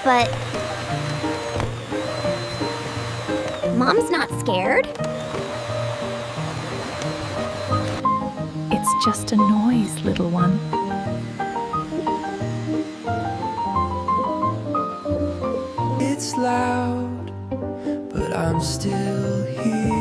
but Mom's not scared. It's just a noise, little one. It's loud, but I'm still here.